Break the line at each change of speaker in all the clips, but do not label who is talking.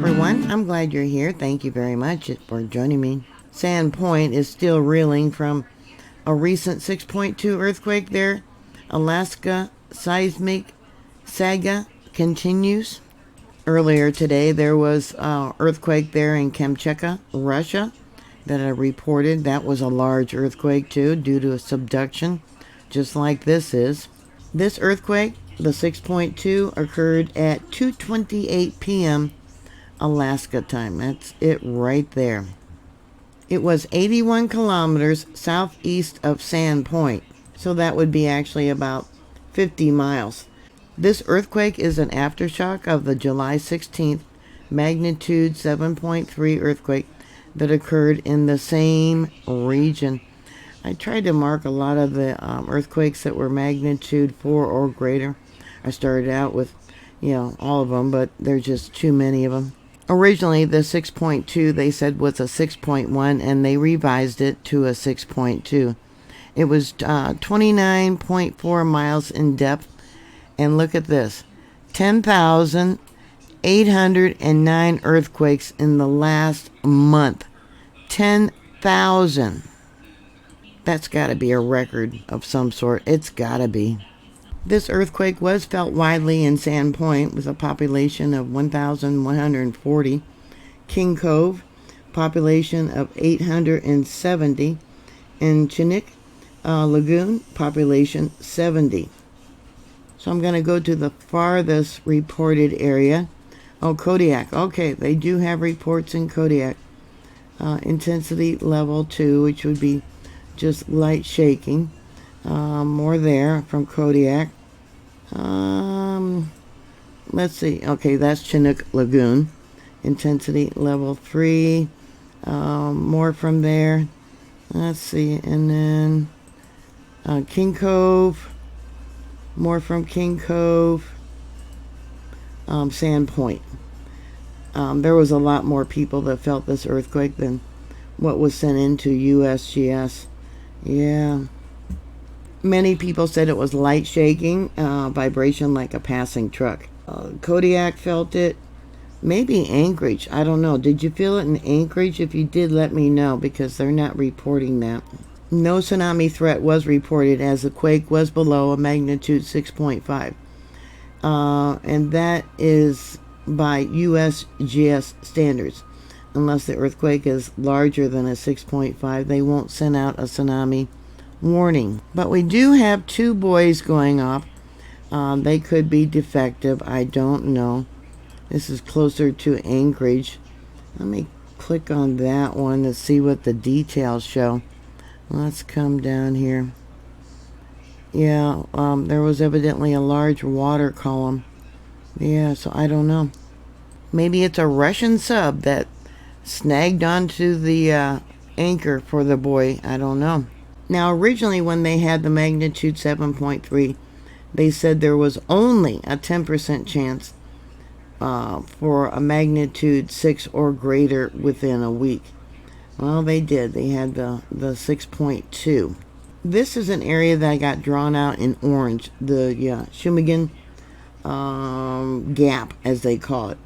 everyone. I'm glad you're here. Thank you very much for joining me. Sand Point is still reeling from a recent 6.2 earthquake there. Alaska seismic saga continues. Earlier today, there was an earthquake there in Kamchatka, Russia, that I reported. That was a large earthquake, too, due to a subduction, just like this is. This earthquake, the 6.2, occurred at 2:28 p.m. Alaska time. That's it right there. It was 81 kilometers southeast of Sand Point, so that would be actually about 50 miles. This earthquake is an aftershock of the July 16th magnitude 7.3 earthquake that occurred in the same region. I tried to mark a lot of the earthquakes that were magnitude 4 or greater. I started out with, all of them, but there's just too many of them. Originally, the 6.2 they said was a 6.1, and they revised it to a 6.2. It was 29.4 miles in depth. And look at this, 10,809 earthquakes in the last month. 10,000. That's got to be a record of some sort. It's got to be. This earthquake was felt widely in Sand Point with a population of 1,140. King Cove, population of 870. And Chinook Lagoon, population 70. So I'm going to go to the farthest reported area. Oh, Kodiak. Okay, they do have reports in Kodiak. Intensity level 2, which would be just light shaking. More there from Kodiak. Let's see. Okay, that's Chinook Lagoon. Intensity level 3. More from there. Let's see. And then King Cove. More from King Cove. Sand Point. There was a lot more people that felt this earthquake than what was sent into USGS. Yeah. Many people said it was light shaking, vibration like a passing truck. Kodiak felt it. Maybe Anchorage. I don't know. Did you feel it in Anchorage? If you did, let me know, because they're not reporting that. No tsunami threat was reported, as the quake was below a magnitude 6.5. And that is by USGS standards. Unless the earthquake is larger than a 6.5, they won't send out a tsunami warning. But we do have 2 buoys going off. They could be defective. I don't know. This is closer to Anchorage. Let me click on that one to see what the details show. Let's come down here. Yeah, there was evidently a large water column. Yeah, so I don't know. Maybe it's a Russian sub that snagged onto the anchor for the buoy. I don't know. Now, originally when they had the magnitude 7.3, they said there was only a 10% chance for a magnitude 6 or greater within a week. Well, they did. They had the 6.2. This is an area that got drawn out in orange, the Shumagan Gap, as they call it.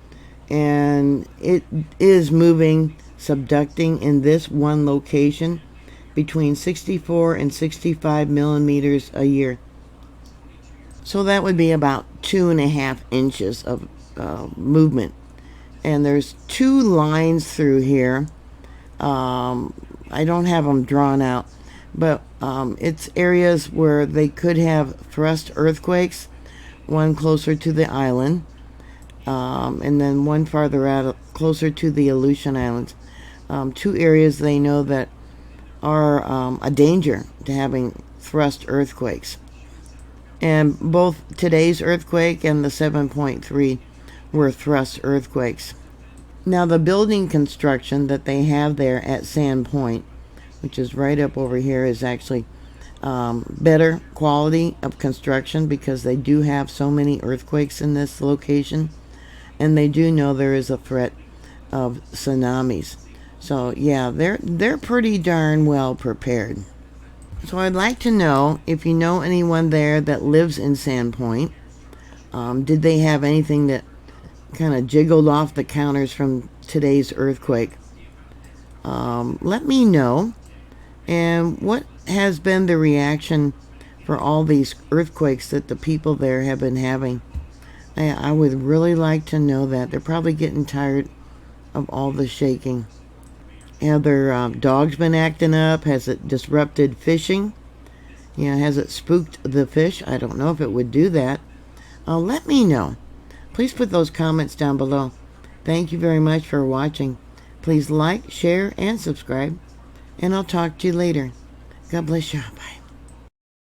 And it is moving, subducting in this one location between 64 and 65 millimeters a year. So that would be about 2.5 inches of movement. And there's 2 lines through here. I don't have them drawn out, but it's areas where they could have thrust earthquakes, one closer to the island, and then one farther out, closer to the Aleutian Islands. 2 areas they know that are a danger to having thrust earthquakes. And both today's earthquake and the 7.3 were thrust earthquakes. Now, the building construction that they have there at Sand Point, which is right up over here, is actually better quality of construction, because they do have so many earthquakes in this location, and they do know there is a threat of tsunamis. So yeah, they're pretty darn well prepared. So I'd like to know if you know anyone there that lives in Sand Point. Did they have anything that kind of jiggled off the counters from today's earthquake. Let me know. And what has been the reaction for all these earthquakes that the people there have been having? I would really like to know that. They're probably getting tired of all the shaking. Have their dogs been acting up? Has it disrupted fishing? Has it spooked the fish? I don't know if it would do that. Let me know. Please put those comments down below. Thank you very much for watching. Please like, share, and subscribe. And I'll talk to you later. God bless you. Bye.